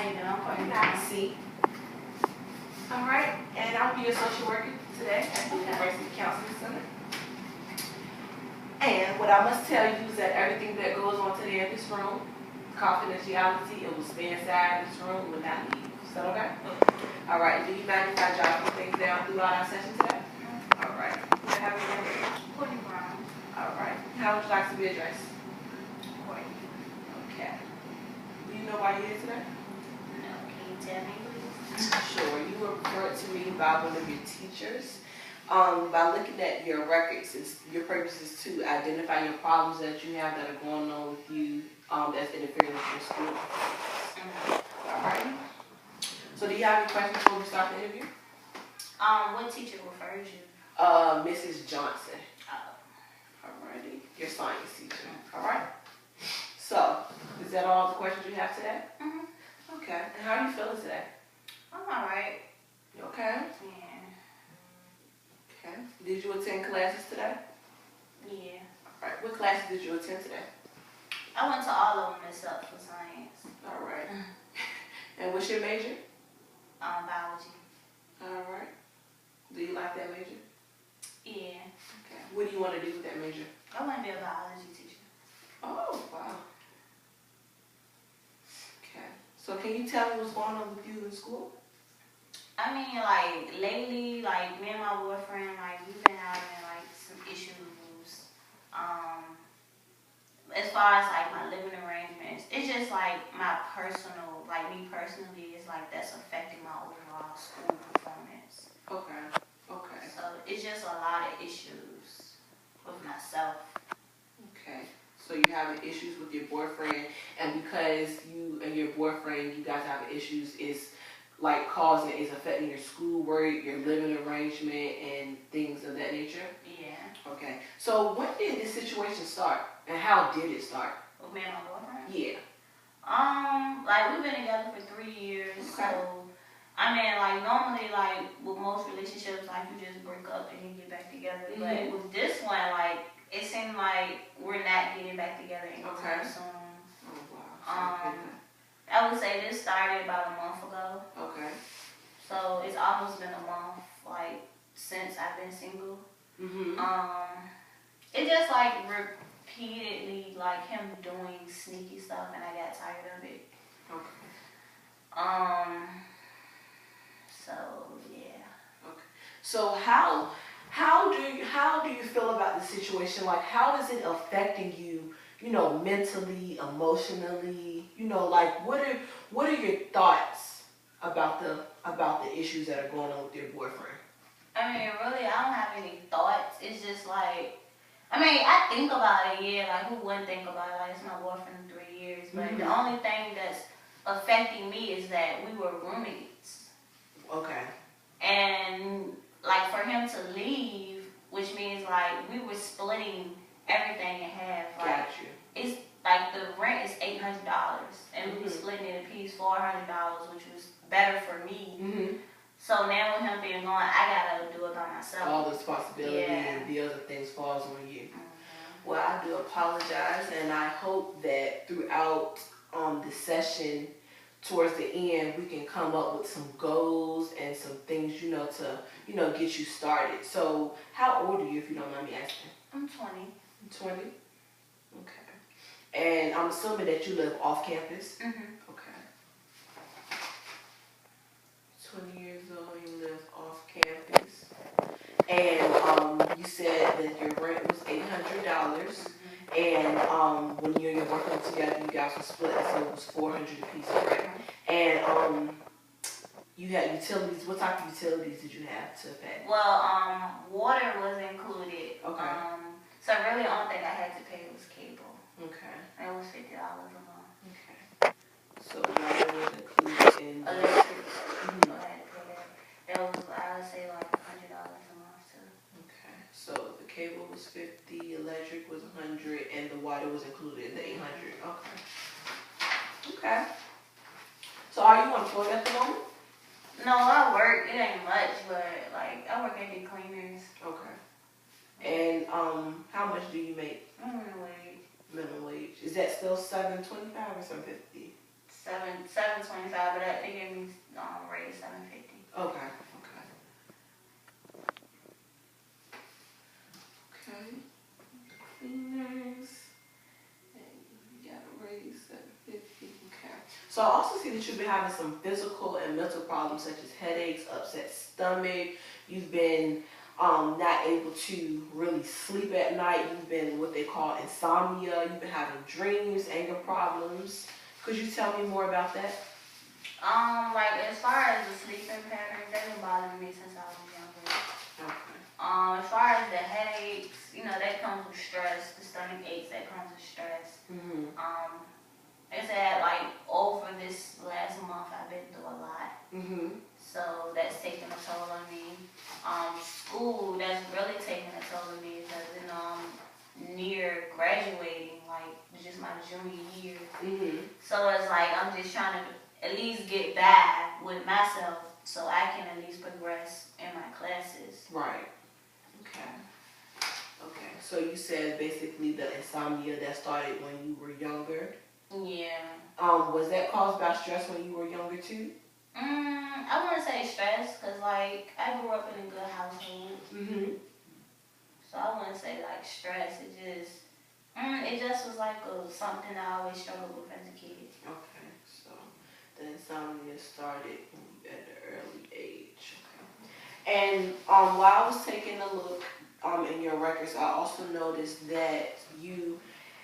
you doing? I'm Courtney. Have a seat. All right, and I'll be your social worker today at the University Counseling Center. And what I must tell you is that everything that goes on today in this room, confidentiality, it will stay inside this room and will not leave. Is that okay? All right, do you mind if I jot some things down throughout our session today? All right. Can I have your name? Courtney Brown. All right. How would you like to be addressed? Courtney. Okay. Do you know why you're here today? No, can you tell me, please? Sure. You were referred to me by one of your teachers. By looking at your records, your purpose is to identify your problems that you have that are going on with you that's interfering with your school. All right. So do you have any questions before we start the interview? What teacher refers you? Mrs. Johnson. All righty. Your science teacher. All right. So, is that all the questions you have today? Mm-hmm. Okay. And how are you feeling today? I'm alright. You okay? Yeah. Okay. Did you attend classes today? Yeah. All right. What classes did you attend today? I went to all of them except for science. All right. And what's your major? Biology. All right. Do you like that major? Yeah. Okay. What do you want to do with that major? I want to be a biology teacher. Oh, wow. Okay. So can you tell me what's going on with you in school? I mean, like, lately, like, me and my boyfriend, like, we've been having, like, some issues. As far as, like, my living arrangements, it's just, like, my personal, like, me personally, it's, like, that's affecting my overall school performance. Okay. Okay. So, it's just a lot of issues with myself. Okay. So you're having issues with your boyfriend, and because you and your boyfriend, you guys have issues, is like is affecting your schoolwork, your living arrangement, and things of that nature? Yeah. Okay. So when did this situation start, and how did it start? With me and my boyfriend? Yeah. Like, we've been together for 3 years, Okay. so, I mean, like, normally, like, with most relationships, like, you just break up and you get back together, but with this one, like, it seemed like we're not getting back together anytime soon. Oh, wow. I would say this started about a month ago. Okay. So it's almost been a month, like, since I've been single. Mm-hmm. It just, like, repeatedly, like, him doing sneaky stuff, and I got tired of it. Okay. So, yeah. Okay. So how do you feel about the situation? Like, how is it affecting you, mentally, emotionally? Like, what are your thoughts about the issues that are going on with your boyfriend? I mean, really, I don't have any thoughts. It's just like, I mean, I think about it, yeah. Like, who wouldn't think about it? Like, it's my boyfriend in 3 years. But the only thing that's affecting me is that we were roommates. Okay. And, like, for him to leave, which means, like, we were splitting everything in half. Like, Got you. It's, like, the rent is $800, and we were splitting it a piece, $400, which was better for me. Mm-hmm. So now with him being gone, I gotta do it by myself. All the responsibility and bills and things falls on you. Mm-hmm. Well, I do apologize, and I hope that throughout the session, towards the end, we can come up with some goals and some things, to get you started. So, how old are you, if you don't mind me asking? I'm 20. 20? Okay. And I'm assuming that you live off campus? Mm-hmm. Okay. 20 years old, you live off campus. And you said that your rent was $800. And when you and your boyfriend together, you guys were split, so it was $400 a piece, right? And you had utilities. What type of utilities did you have to pay? Well, water was included. Okay. So really, the only thing I had to pay was cable. Okay. And it was $50 a month. Okay. So water was included in electric. So I had to pay that. That was, I would say, like $100 a month too. Okay. So the cable was $50, electric was $100, and the water was included in the $800. Okay. Okay. So are you employed at the moment? No, I work. It ain't much, but like I work at the cleaners. Okay. And how much do you make? Minimum wage. Minimum wage. Is that still $7.25 or $7.50? $725, but they gave me rate $750. Okay. Cleaners. And you got a raise 750. Okay. So I also see that you've been having some physical and mental problems such as headaches, upset stomach. You've been not able to really sleep at night. You've been what they call insomnia. You've been having dreams, anger problems. Could you tell me more about that? Like as far as the sleeping patterns, they've been bothering me since I was younger. Okay. As far as the headaches, that comes with stress. The stomach aches, that comes with stress. Mhm. It's that like over this last month I've been through a lot. Mhm. So that's taking a toll on me. School, that's really taking a toll on me because I'm near graduating, like just my junior year. Mhm. So it's like I'm just trying to at least get by with myself so I can at least progress in my classes. Right. Okay. So you said basically the insomnia that started when you were younger. Yeah. Was that caused by stress when you were younger too? I wouldn't say stress because like I grew up in a good household. Mhm. So I wouldn't say like stress. It just was like something I always struggled with as a kid. Okay. So the insomnia started at an early age. Okay. And while I was taking a look in your records, I also noticed that you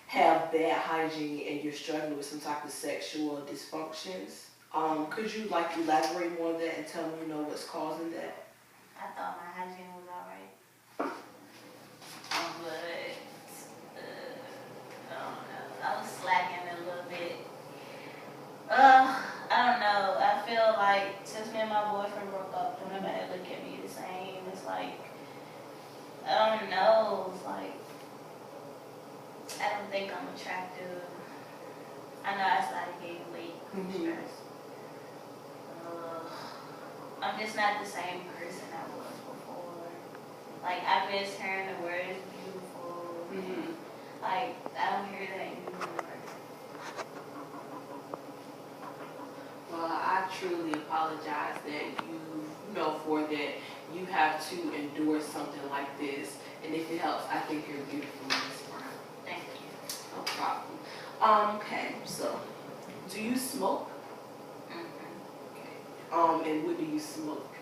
have bad hygiene and you're struggling with some type of sexual dysfunctions. Could you elaborate more on that and tell me what's causing that? I thought my hygiene was alright. But I don't know. I was slacking a little bit. I don't know. I feel like since me and my boyfriend broke up, don't nobody look at me the same. It's like, I don't know. It's like, I don't think I'm attractive. I know I started gaining weight from stress. I'm just not the same person I was before. Like, I miss hearing the word beautiful. Mhm. Like, I don't hear that anymore. Well, I truly apologize that for that you have to endure something like this. And if it helps, I think you're beautiful, Miss Brown. Thank you. No problem. Okay, so do you smoke? Okay. And what do you smoke?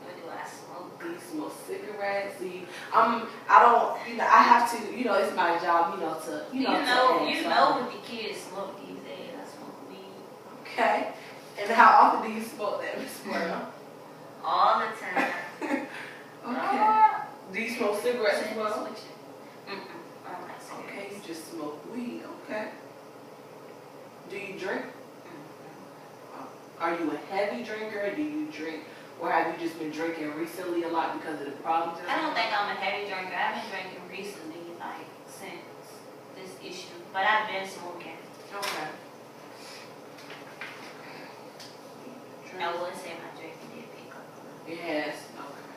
What do I smoke? Do you smoke cigarettes? I don't, I have to, it's my job, to, You know what the kids smoke these days. I smoke weed. Okay. And how often do you smoke that, Miss Brown? All the time. Okay. Do you smoke cigarettes as well? I don't like cigarettes. Okay, you just smoke weed. Okay. Do you drink? Are you a heavy drinker? Do you drink, or have you just been drinking recently a lot because of the problems? I don't think I'm a heavy drinker. I've been drinking recently, like since this issue, but I've been smoking. Okay. I would say my drinking did pick up a little. Yes. Okay.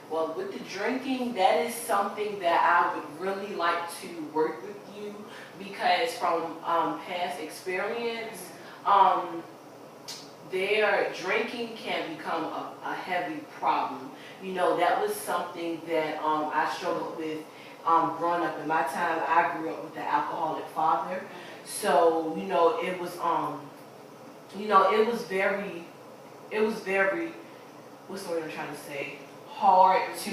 Well, with the drinking, that is something that I would really like to work with you because from past experience, their drinking can become a heavy problem. That was something that I struggled with growing up. In my time, I grew up with an alcoholic father. So, it was it was very, what's the word I'm trying to say, hard to,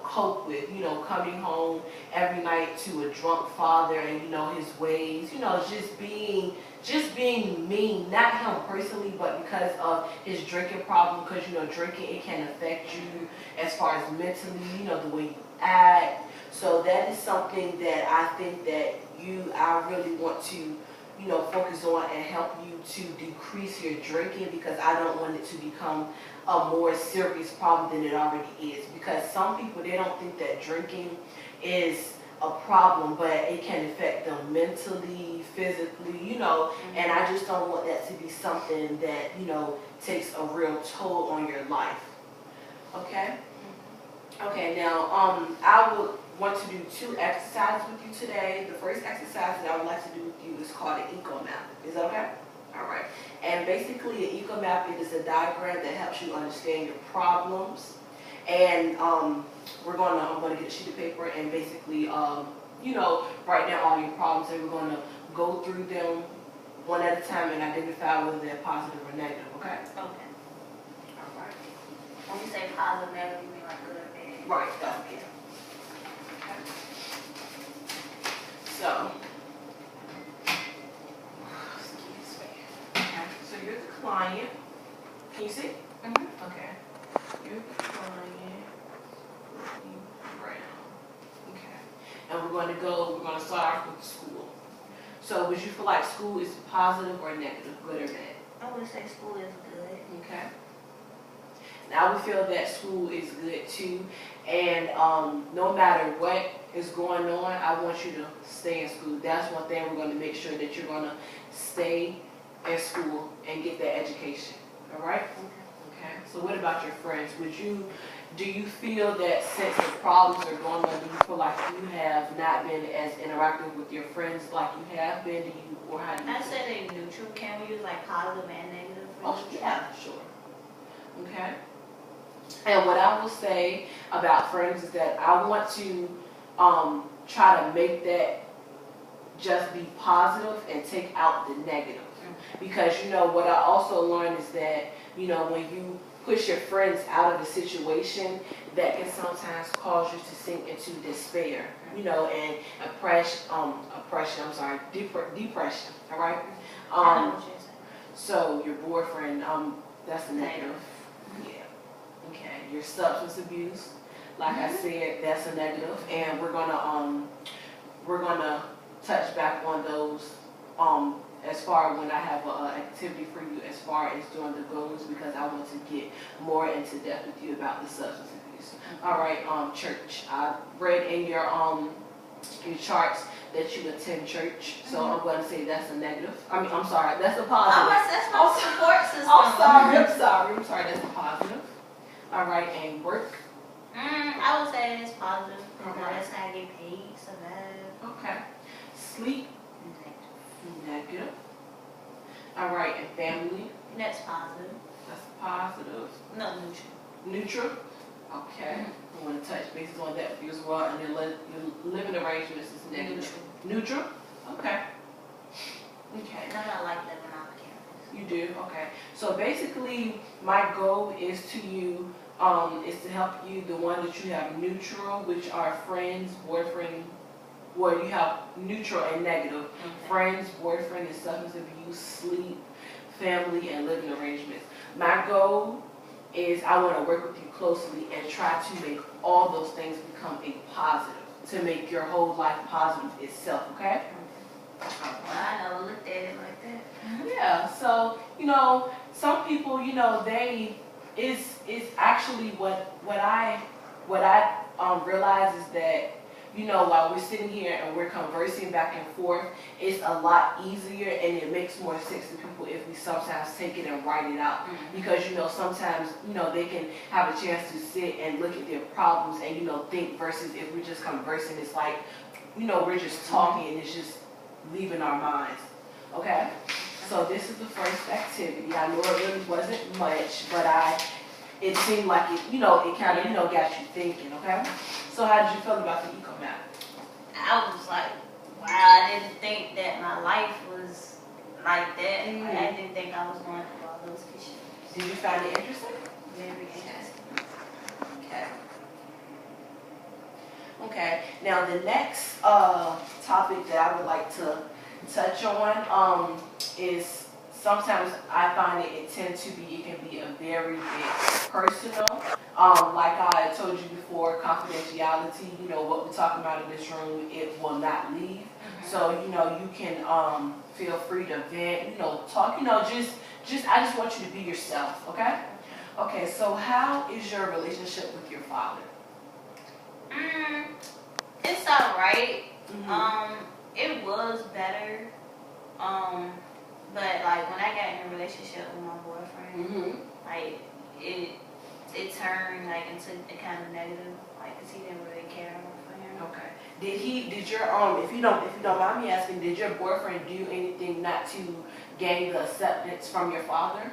cope with, coming home every night to a drunk father and, his ways, just being mean, not him personally, but because of his drinking problem, because, drinking, it can affect you as far as mentally, the way you act. So that is something that I think that I really want to, focus on and help you to decrease your drinking because I don't want it to become a more serious problem than it already is. Because some people, they don't think that drinking is a problem, but it can affect them mentally, physically, and I just don't want that to be something that, takes a real toll on your life. Okay? Okay, now, I would want to do 2 exercises with you today. The first exercise that I would like to do with you is called an eco map. Is that okay? All right. And basically, an eco map is a diagram that helps you understand your problems. And I'm gonna get a sheet of paper and basically, write down all your problems, and we're gonna go through them one at a time and identify whether they're positive or negative. Okay? Okay. All right. When you say positive, negative, you mean like good or bad? Right. That's it. Okay. So. Excuse me. Okay. So you're the client. Can you see? Mm-hmm. Okay. You're the client. Brown. Okay. And we're going to start off with school. So would you feel like school is positive or negative, good or bad? I would say school is good. Okay. Now we feel that school is good too, and no matter what is going on, I want you to stay in school. That's one thing we're going to make sure that you're going to stay in school and get that education. All right? Okay. So what about your friends? Do you feel that since the problems are going on, do you feel like you have not been as interactive with your friends like you have been? Or how do you? I said they neutral. Can we use like positive and negative? Oh, yeah, sure. Okay. And what I will say about friends is that I want to try to make that just be positive and take out the negative. Because, what I also learned is that, when you push your friends out of a situation, that can sometimes cause you to sink into despair, and depression, all right? I know what you're saying. So your boyfriend, that's a negative. Yeah. Okay. Your substance abuse, like I said, that's a negative, and we're gonna touch back on those as far when I have an activity for you as far as doing the goals, because I want to get more into depth with you about the substance abuse. All right, church. I read in your charts that you attend church, so I'm going to say that's a negative. I'm sorry, that's a positive. That's my support system. I'm sorry, that's a positive. All right, and work. I would say it's positive. Okay. That's how I get paid, survive. Okay. Sleep. Negative. All right, and family. That's positive. That's positive. No, neutral. Neutral. Okay. I want to touch bases on that for you as well. And then your living arrangements is negative. Neutral. Okay. Okay. No, I like living on campus. You do? Okay. So basically, my goal is to help you, the one that you have neutral, which are friends, boyfriend, where you have neutral and negative. Okay. Friends, boyfriend, and substance abuse, sleep, family, and living arrangements. My goal is I want to work with you closely and try to make all those things become a positive, to make your whole life positive itself, okay? Well, I never looked at it like that. Yeah, so, some people, it's actually what I realize is that, while we're sitting here and we're conversing back and forth, it's a lot easier and it makes more sense to people if we sometimes take it and write it out. Because, sometimes, they can have a chance to sit and look at their problems and, think, versus if we're just conversing, it's like, we're just talking and it's just leaving our minds. Okay? So this is the first activity. I know it really wasn't much, but it seemed like it, it kind of, got you thinking, okay? So how did you feel about the eco map? I was like, wow, I didn't think that my life was like that. Like, I didn't think I was going through all those issues. Did you find it interesting? Very interesting. Okay. Okay. Now the next topic that I would like to touch on is, sometimes I find it can be a very big personal. Like I told you before, confidentiality, what we're talking about in this room, it will not leave. So, you can feel free to vent, talk, I just want you to be yourself, okay? Okay, so how is your relationship with your father? It's alright. It was better. But like when I got in a relationship with my boyfriend, like it turned like into a kind of negative, like 'cause he didn't really care for him. Okay. Did your if you don't mind me asking, did your boyfriend do anything not to gain the acceptance from your father?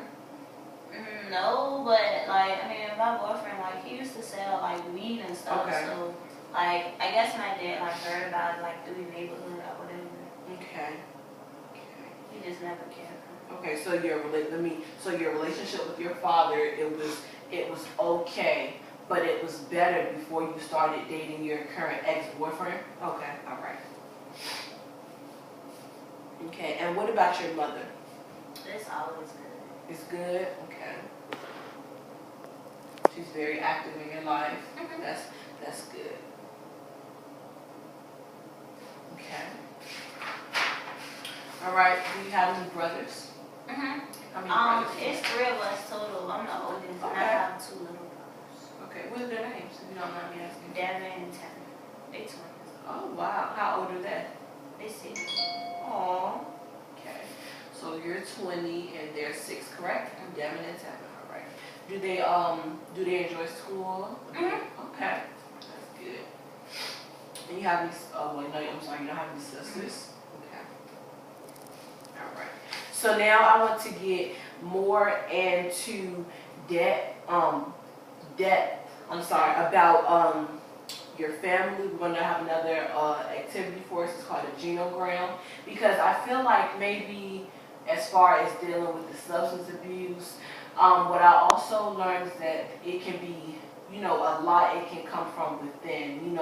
No, but like I mean, my boyfriend like he used to sell like weed and stuff. Okay. So like I guess my dad like heard about it like through the neighborhood or whatever. Okay. He just never cared. Okay, so your relationship with your father, it was okay, but it was better before you started dating your current ex-boyfriend? Okay, all right. Okay, and what about your mother? It's always good. It's good? Okay. She's very active in your life. That's good. Okay. All right, do you have any brothers? How many brothers? It's 3 of us total. I'm the oldest, and I have 2 little brothers. Okay, what are their names, if you don't mind me asking? Devin and Tanner. They twins. Oh, wow. How old are they? They 6. Aw. Okay. So you're 20 and they're 6, correct? Devin and Tanner. All right. Do they enjoy school? Okay. That's good. And you have any, I'm sorry, you don't have any sisters? Okay. All right. So now I want to get more into about your family. We're going to have another activity for us. It's called a genogram, because I feel like maybe as far as dealing with the substance abuse, what I also learned is that it can be, a lot, it can come from within,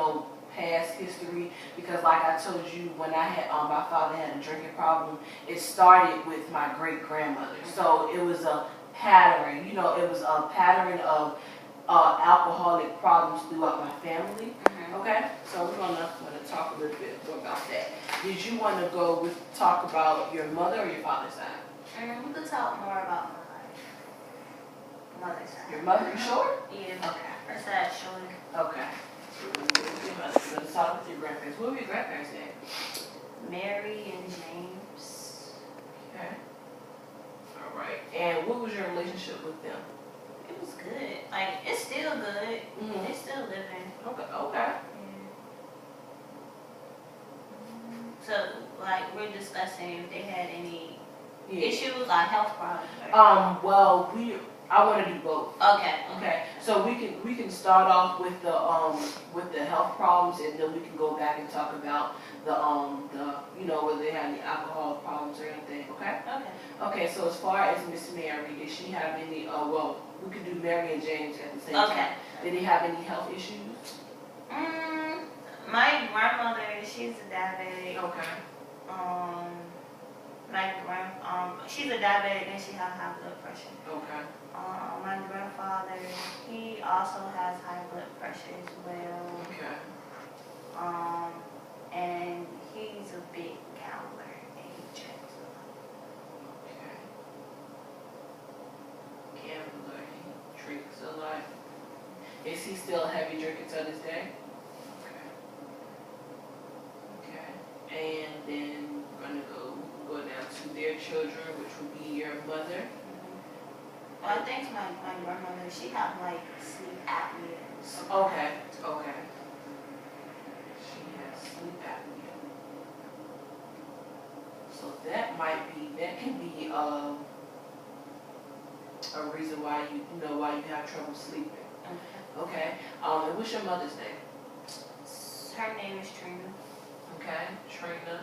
past history, because like I told you, when I had my father had a drinking problem, it started with my great grandmother. So it was a pattern, it was a pattern of alcoholic problems throughout my family. Okay, so we're gonna talk a little bit more about that. Did you want to talk about your mother or your father's side? We could talk more about my mother's side. Your mother, you sure? Yeah. Okay. Her side's showing. Okay. Let's talk with your grandparents. What were your grandparents' names? Mary and James. Okay. All right. And what was your relationship with them? It was good. Like, it's still good. They're still living. Okay. Yeah. So, like, we're discussing if they had any issues or health problems. Right? Well, I want to do both. Okay. Okay. So we can start off with the health problems, and then we can go back and talk about the whether they had any alcohol problems or anything. Okay. Okay. Okay. So as far as Miss Mary, did she have any? We could do Mary and James at the same time. Did they have any health issues? My grandmother, she's a diabetic. Okay. She's a diabetic and she has high blood pressure. Okay. My grandfather, he also has high blood pressure as well. Okay. And he's a big gambler and he drinks a lot. Okay. Gambler, he drinks a lot. Is he still a heavy drinker to this day? Okay. And then we're gonna go down to their children, which would be your mother. Well, I think my grandmother, she had like sleep apnea. Okay. She has sleep apnea. So that can be a reason why why you have trouble sleeping. Okay. And what's your mother's name? Her name is Trina. Okay, Trina.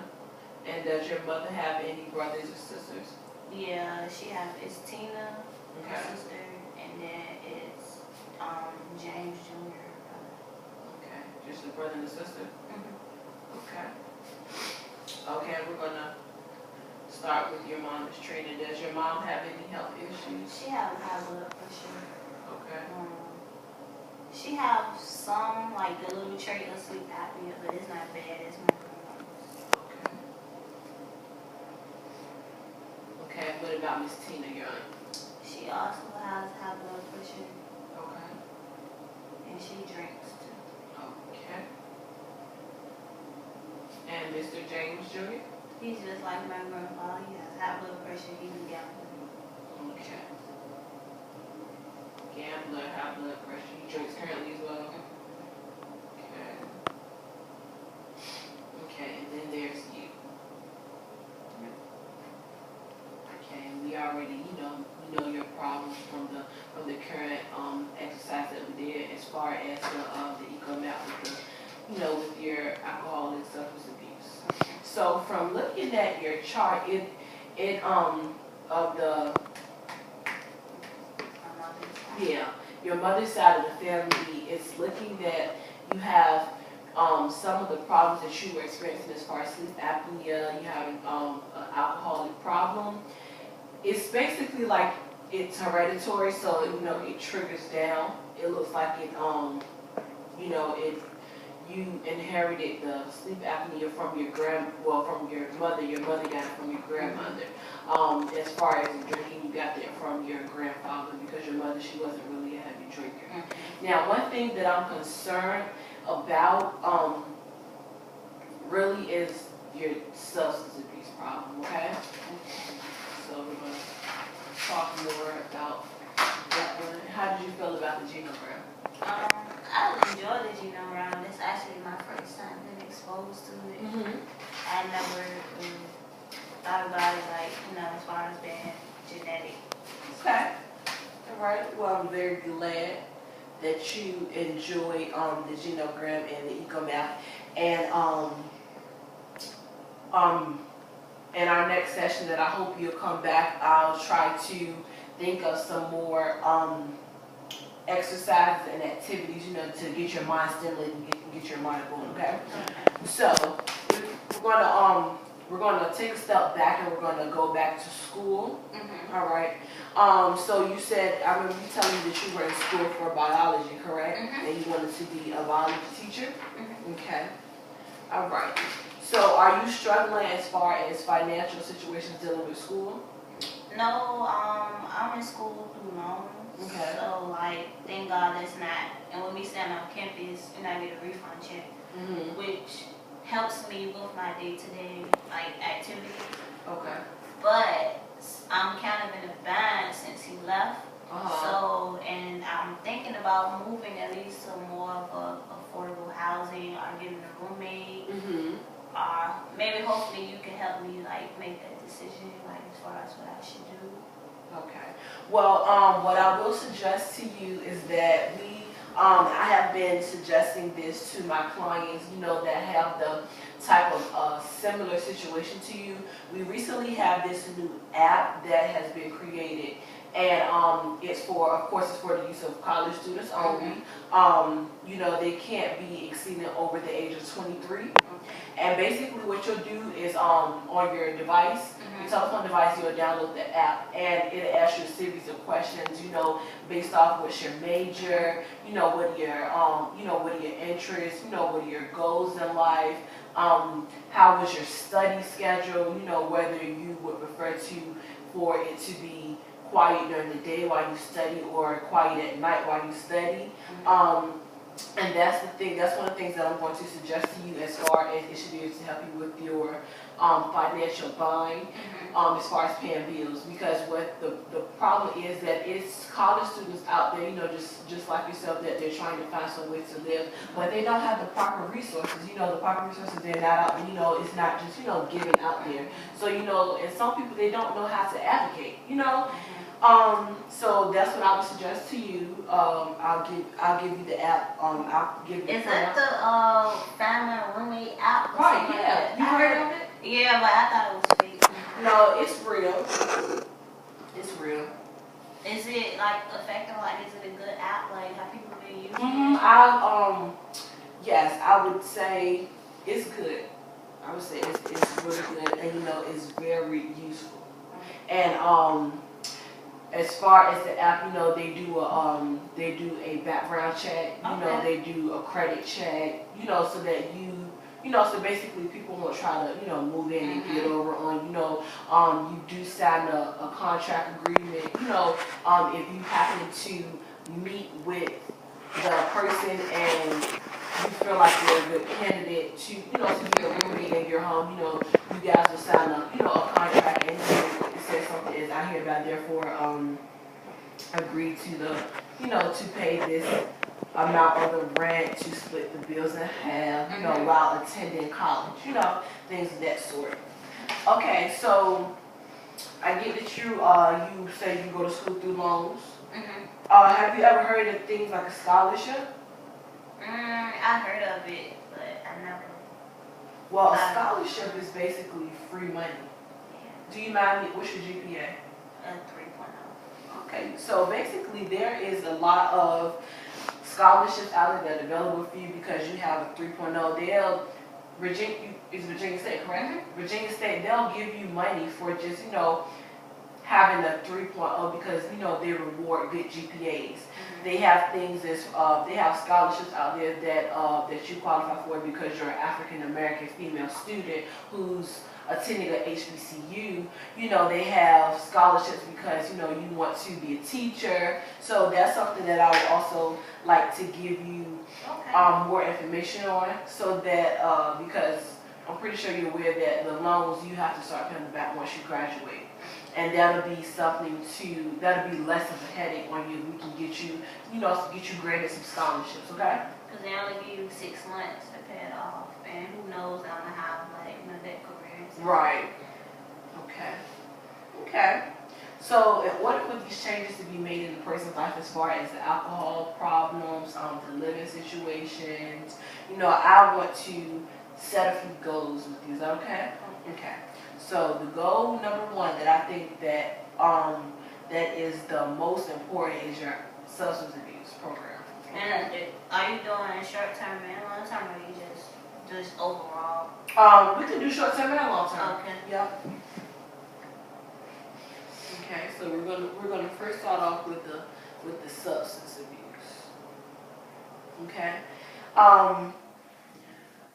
And does your mother have any brothers or sisters? Yeah, it's Tina, Okay. her sister, and then it's James Jr. Okay, just a brother and a sister? Okay. Okay, we're gonna start with your mom, Miss Trina. Does your mom have any health issues? She has high blood pressure. Okay. She has some, like the little trait of sleep apnea, but it's not bad. It's not Okay. Okay, what about Miss Tina, your aunt? She also has high blood pressure. Okay. And she drinks too. Okay. And Mr. James Jr.? He's just like my grandpa. He has high blood pressure. He's a gambler. Okay. Gambler, high blood pressure. He drinks currently as well? Okay. far as the eco map with the, with your alcohol and substance abuse. So from looking at your chart, it of the your mother's side of the family, it's looking that you have some of the problems that you were experiencing as far as sleep apnea, you have an alcoholic problem. It's basically like it's hereditary, so it triggers down. It looks like it you inherited the sleep apnea from your from your mother. Your mother got it from your grandmother. As far as the drinking, you got that from your grandfather because your mother, she wasn't really a heavy drinker. Now, one thing that I'm concerned about really is your substance abuse problem, okay? So we're going to talk more about that one. How did you feel about the genogram? I enjoy the genogram. It's actually my first time being exposed to it. I never thought about it as far as being genetic. Okay. All right. Well, I'm very glad that you enjoy the genogram and the ecomap. And in our next session that I hope you'll come back, I'll try to think of some more exercises and activities, to get your mind stimulated and get your mind going, okay? So we're gonna take a step back and we're gonna go back to school. All right. So you said, I remember you telling me that you were in school for biology, correct? And you wanted to be a biology teacher? Okay. All right. So are you struggling as far as financial situations dealing with school? No, I'm in school through loans. Okay. So thank God that's not. And when we stand on campus, I get a refund check, which helps me with my day-to-day activities. Okay. But I'm kind of in a bind since he left. So, and I'm thinking about moving at least to more of a affordable housing or getting a roommate. Or maybe hopefully you can help me make that decision as far as what I should do. Okay. Well, what I will suggest to you is that I have been suggesting this to my clients, that have the type of similar situation to you. We recently have this new app that has been created, and it's of course, it's for the use of college students only. They can't be exceeding over the age of 23. And basically what you'll do is on your device, your telephone device, you'll download the app, and it'll ask you a series of questions, based off what's your major, what are your interests, what are your goals in life, how was your study schedule, whether you would prefer for it to be quiet during the day while you study or quiet at night while you study. And that's the thing. That's one of the things that I'm going to suggest to you as far as it should be able to help you with your financial bind, as far as paying bills. Because what the problem is that it's college students out there, just like yourself, that they're trying to find some way to live, but they don't have the proper resources. The proper resources, they're not out. It's not just given out there. So and some people, they don't know how to advocate. So that's what I would suggest to you. I'll give you the app. I'll give you. Is that the family roommate app? Right. Yeah. You heard of it? Yeah, but I thought it was fake. No, it's real. It's real. Is it effective? Is it a good app? Have people been using it? Yes, I would say it's good. I would say it's really good, and it's very useful. And as far as the app, they do a background check. They do a credit check. So that so basically people won't try to move in and get over on. You do sign a contract agreement. If you happen to meet with the person and you feel like you're a good candidate to be a roommate in your home, you guys will sign a contract, and it says something is I hereby therefore agree to to pay this amount of the rent, to split the bills in half, while attending college, things of that sort. Okay, so I get that you say you go to school through loans. Have you ever heard of things like a scholarship? I heard of it, but I never. Well, a scholarship is basically free money. Yeah. Do you mind me? What's your GPA? A 3.0. Okay, so basically there is a lot of scholarships out there that are available for you because you have a 3.0. Virginia State, correct? Mm-hmm. Virginia State, they'll give you money for just, having a 3.0 because, they reward good GPAs. Mm-hmm. They have things they have scholarships out there that you qualify for because you're an African American female student who's attending a HBCU. They have scholarships because, you want to be a teacher. So that's something that I would also like to give you more information on so that, because I'm pretty sure you're aware that the loans you have to start paying back once you graduate. And that'll be that'll be less of a headache on you. We can get you, get you granted some scholarships, okay? Because they only give you 6 months to pay it off. And who knows down the house, that career. Right. Okay. So in order for these changes to be made in the person's life as far as the alcohol problems, the living situations, I want to set a few goals with you. Is that okay? Okay. So the goal number one that I think that that is the most important is your substance abuse program. Okay? And are you doing short term and long term, or you just overall? We can do short term and long term. Okay. Yep. Okay, so we're gonna first start off with the substance abuse. Okay.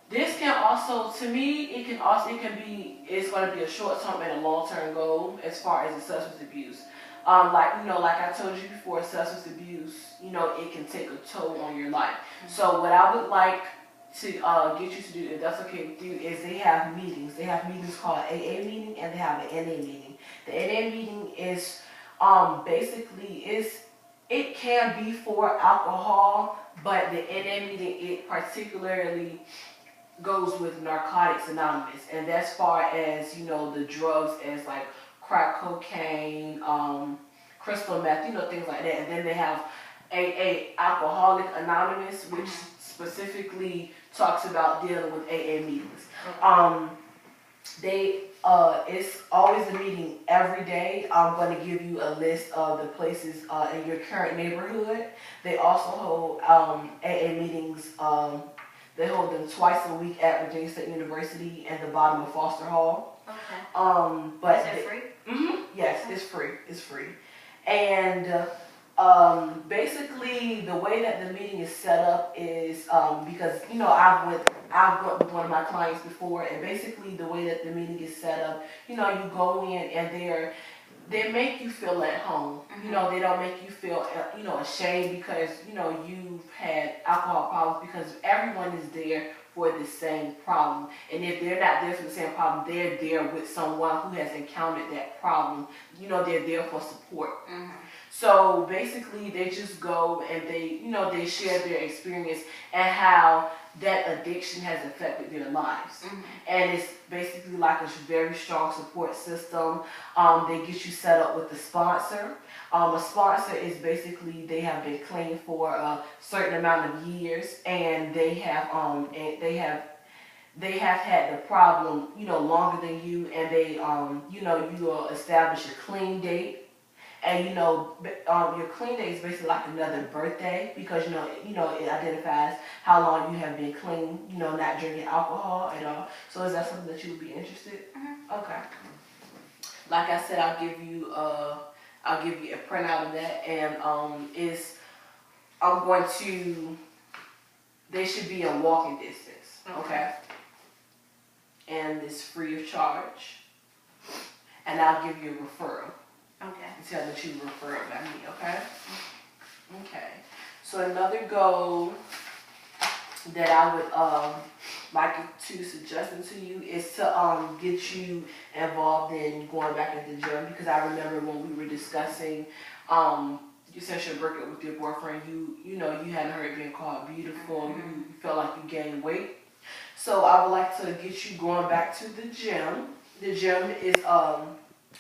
This can also, to me, it's going to be a short-term and a long-term goal as far as the substance abuse. Like I told you before, substance abuse, it can take a toll on your life. So what I would like to get you to do, if that's okay with you, is they have meetings. They have meetings called AA meeting and they have an NA meeting. The NA meeting is basically it can be for alcohol, but the NA meeting, it particularly goes with Narcotics Anonymous, and that's far as the drugs as like crack cocaine, crystal meth, things like that. And then they have AA Alcoholic Anonymous, which specifically talks about dealing with AA meetings. It's always a meeting every day. I'm going to give you a list of the places in your current neighborhood. They also hold AA meetings. They hold them twice a week at Virginia State University and the bottom of Foster Hall. Okay. But is it free? Yes, it's free. It's free. And basically, the way that the meeting is set up is because I've went with one of my clients before, and basically the way that the meeting is set up, you go in and they make you feel at home. They don't make you feel ashamed because you've had alcohol problems, because everyone is there for the same problem. And if they're not there for the same problem, they're there with someone who has encountered that problem. They're there for support. So basically they just go and they share their experience and how that addiction has affected their lives. And it's basically like a very strong support system. They get you set up with a sponsor. A sponsor is basically, they have been clean for a certain amount of years, and they have had the problem longer than you, and they you will establish a clean date. And your clean day is basically like another birthday, because it identifies how long you have been clean, not drinking alcohol at all. So is that something that you would be interested? Okay. Like I said, I'll give you a printout of that, and they should be in walking distance. Okay. And it's free of charge, and I'll give you a referral. Okay. Tell that you refer it by me, okay? Okay. So another goal that I would like to suggest to you is to get you involved in going back into the gym, because I remember when we were discussing you said your breakup with your boyfriend, you hadn't heard being called beautiful, you felt like you gained weight. So I would like to get you going back to the gym. The gym is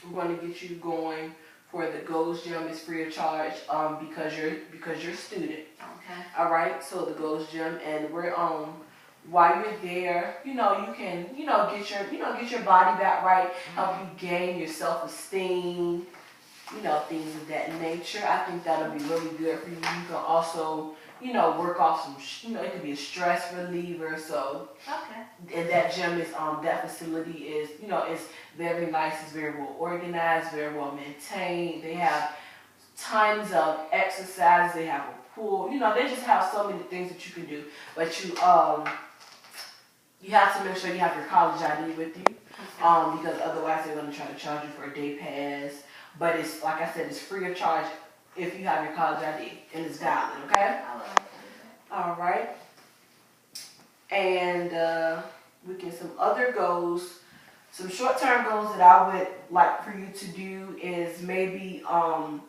we're going to get you going for the Gold's Gym is free of charge because you're a student. Okay. All right. So the Gold's Gym, and we're while you're there, you can get your body back right, help you gain your self-esteem, things of that nature. I think that'll be really good for you. You can also, work off some, it could be a stress reliever. So, okay. and that gym is, that facility is, it's very nice. It's very well organized, very well maintained. They have tons of exercise. They have a pool. They just have so many things that you can do. But you have to make sure you have your college ID with you, because otherwise they're going to try to charge you for a day pass. But it's, like I said, it's free of charge if you have your college ID and it's valid, okay? I would like to do that. All right. And we get some other goals. Some short-term goals that I would like for you to do is maybe, I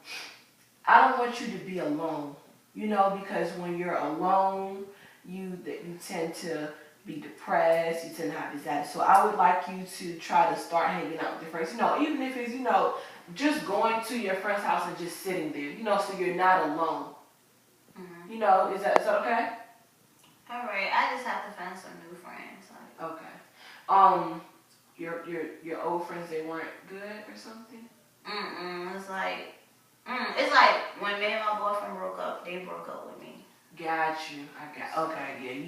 don't want you to be alone, because when you're alone, you tend to be depressed, you tend to have anxiety. So I would like you to try to start hanging out with your friends. Even if it's, just going to your friend's house and just sitting there, so you're not alone. Mm-hmm. Is that okay? All right. I just have to find some new friends. Okay. Your old friends, they weren't good or something? It's like when me and my boyfriend broke up, they broke up with me. Got you. Okay, yeah.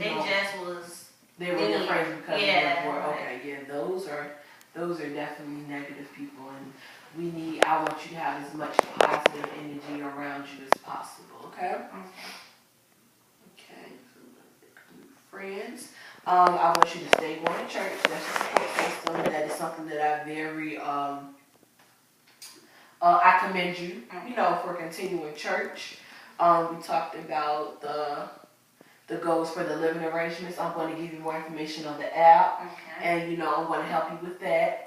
They were your friends because they were bored. Okay, yeah, those are definitely negative people, and I want you to have as much positive energy around you as possible, okay? Okay, so friends. I want you to stay going to church. That's your support system. That is something that I very, I commend you, for continuing church. We talked about the goals for the living arrangements. I'm going to give you more information on the app. Okay. And, I'm going to help you with that.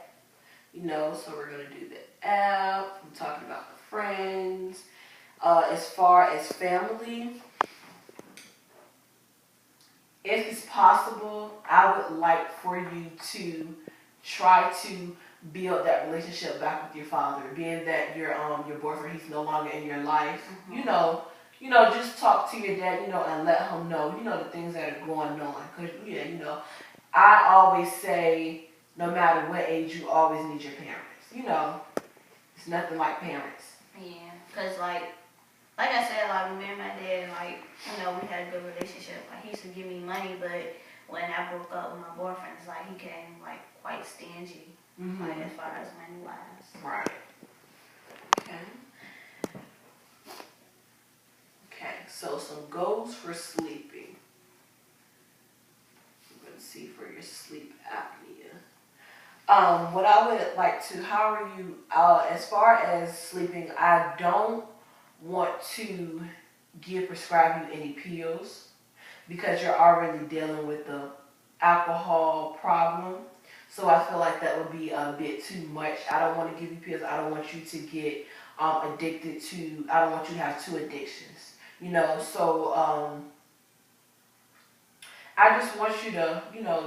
So we're going to do the app. I'm talking about the friends. As far as family, if it's possible, I would like for you to try to build that relationship back with your father. Being that your boyfriend, he's no longer in your life, just talk to your dad, and let him know, the things that are going on. Because, I always say, no matter what age, you always need your parents. It's nothing like parents. Yeah, because like I said, me and my dad, we had a good relationship. He used to give me money, but when I broke up with my boyfriend, it's he became quite stingy, as far as money wise. Right. Okay. Okay, so some goals for sleeping. I'm going to see for your sleep apnea. What I would like to, how are you, as far as sleeping, I don't want to prescribe you any pills because you're already dealing with the alcohol problem. So I feel like that would be a bit too much. I don't want to give you pills. I don't want you to get addicted to, I don't want you to have two addictions. So I just want you to,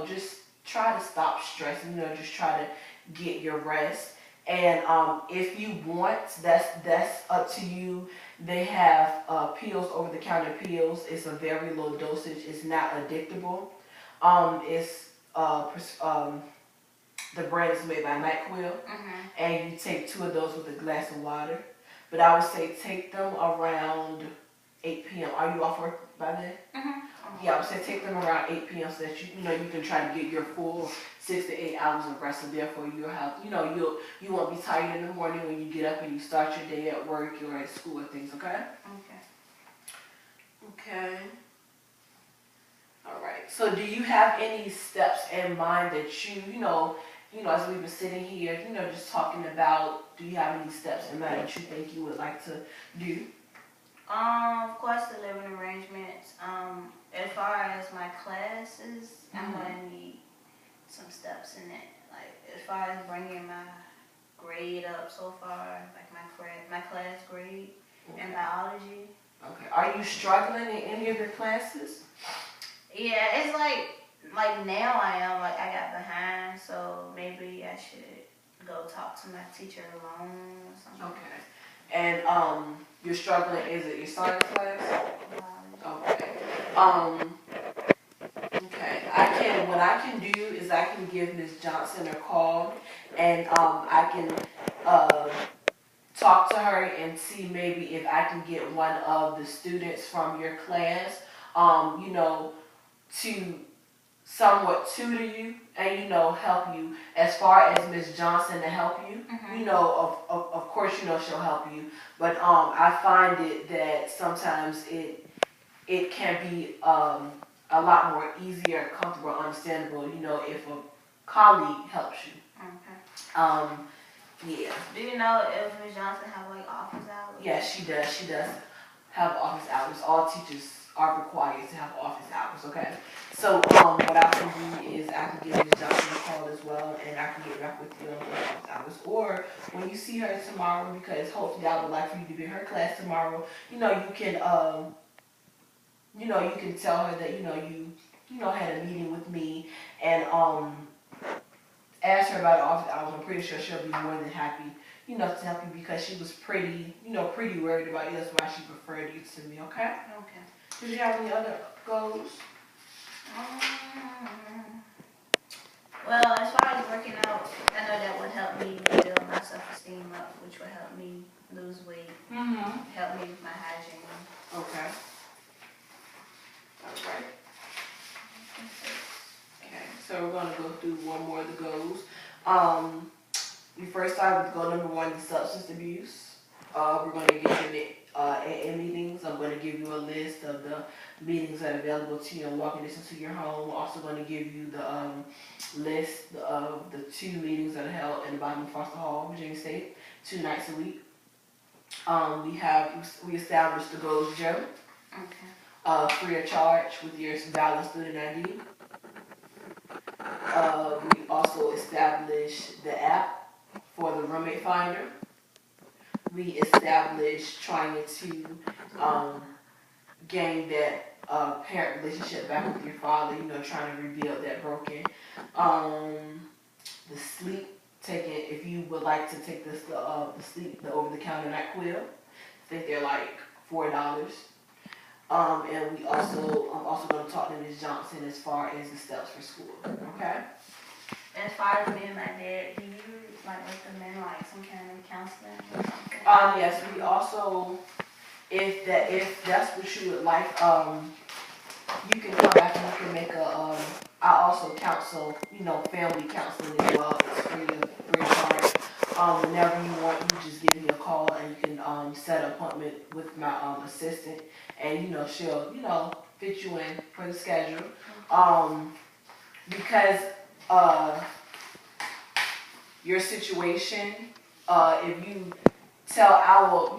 just try to stop stressing, just try to get your rest. And if you want, that's up to you. They have pills, over-the-counter pills. It's a very low dosage. It's not addictable. It's the brand is made by NyQuil, and you take 2 of those with a glass of water. But I would say take them around 8 p.m. Are you off work by then? Yeah, I would say take them around 8 p.m. so that you can try to get your full 6 to 8 hours of rest, and therefore you'll have you won't be tired in the morning when you get up and you start your day at work or at school and things. Okay. Okay. All right. So do you have any steps in mind that as we've been sitting here, just talking about, do you have any steps in mind that you think you would like to do? Of course, the living arrangements. As far as my classes, I'm gonna need some steps in it. As far as bringing my grade up so far, my class grade in biology. Okay. Are you struggling in any of your classes? Yeah, it's like now I am. I got behind, so maybe I should go talk to my teacher alone or something. Okay. And you're struggling. Is it your science class? Okay. Okay. What I can do is I can give Miss Johnson a call, and I can talk to her and see maybe if I can get one of the students from your class, to somewhat tutor you and help you as far as Miss Johnson to help you. Of course she'll help you, but I find it that sometimes it can be a lot more easier, comfortable, understandable, if a colleague helps you. Okay. Yeah. Do you know if Ms. Johnson have like office hours? Yes, she does. She does have office hours. All teachers are required to have office hours, okay? So what I can do is I can give Ms. Johnson a call as well, and I can get back with you on the office hours. Or when you see her tomorrow, because hopefully I would like for you to be in her class tomorrow, you can you can tell her that you had a meeting with me, and ask her about the office hours. I'm pretty sure she'll be more than happy, to help you, because she was pretty worried about you. That's why she referred you to me, okay? Okay. Did you have any other goals? Well, as far as working out, I know that would help me build my self-esteem up, which would help me lose weight, help me with my hygiene. Okay. All right. Okay, so we're going to go through one more of the goals. We first started with goal number 1, the substance abuse. We're going to get you in meetings. I'm going to give you a list of the meetings that are available to you and walking distance to your home. We're also going to give you the list of the 2 meetings that are held in the bottom of Foster Hall, Virginia State, 2 nights a week. We established the Goals Gym. Okay. Free of charge with your valid student ID. We also established the app for the roommate finder. We established trying to gain that parent relationship back with your father, trying to rebuild that broken. The sleep, if you would like to take the sleep, the over-the-counter NyQuil, I think they're like $4. And I'm also going to talk to Ms. Johnson as far as the steps for school, okay? As far as me and my dad, do you recommend some kind of counseling or something? Yes, we also, if that's what you would like, you can come back and you can make I also counsel, family counseling as well. It's free of charge. Whenever you want, you just give me a call and you can set an appointment with my assistant, and she'll fit you in for the schedule. Because your situation, if you tell I will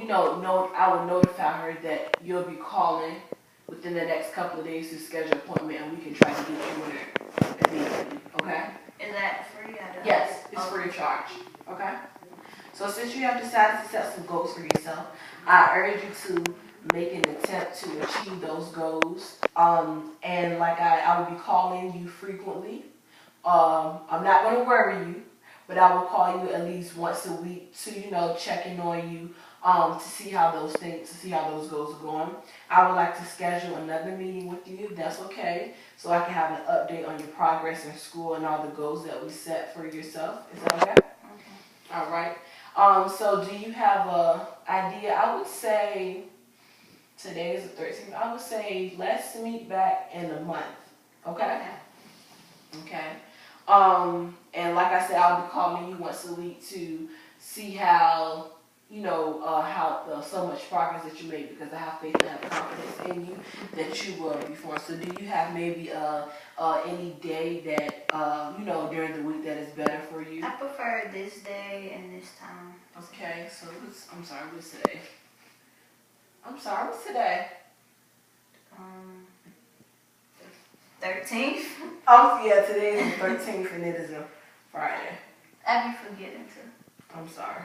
notify her that you'll be calling within the next couple of days to schedule an appointment, and we can try to get you in there immediately, okay? Is that free? Yes, it's free of charge, okay? So since you have decided to set some goals for yourself, I urge you to make an attempt to achieve those goals. And like I will be calling you frequently. I'm not going to worry you, but I will call you at least once a week to, check in on you, to see how those goals are going. I would like to schedule another meeting with you, if that's okay, so I can have an update on your progress in school and all the goals that we set for yourself. Is that okay? Okay. All right. So do you have a idea? I would say today is the 13th. I would say let's meet back in a month. Okay? Okay. And like I said, I'll be calling you once a week to see how so much progress that you made, because I have faith and have confidence in you that you will be formed. So do you have maybe any day that during the week that is better for you? I prefer this day and this time. Okay, so what's today? What's today? 13th. Oh yeah, today is the 13th and it is a Friday. I be forgetting to. I'm sorry.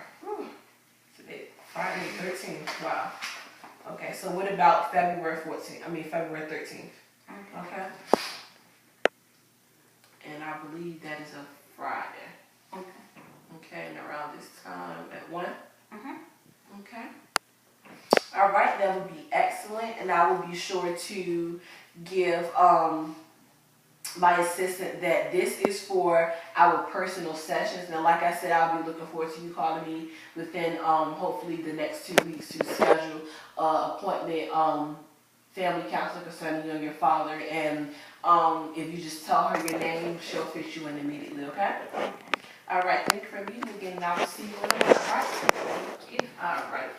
Today, Friday the 13th. Wow. Okay, so what about February 13th? Okay. And I believe that is a Friday. Okay. Okay, and around this time at 1? Mhm. Okay. and I will be sure to give my assistant that this is for our personal sessions. Now, like I said, I'll be looking forward to you calling me within hopefully the next 2 weeks to schedule appointment family counselor concerning you and your father. And if you just tell her your name, she'll fit you in immediately. Okay? All right. Thank you for being here again. And I will see you in a month. All right? Thank you. All right.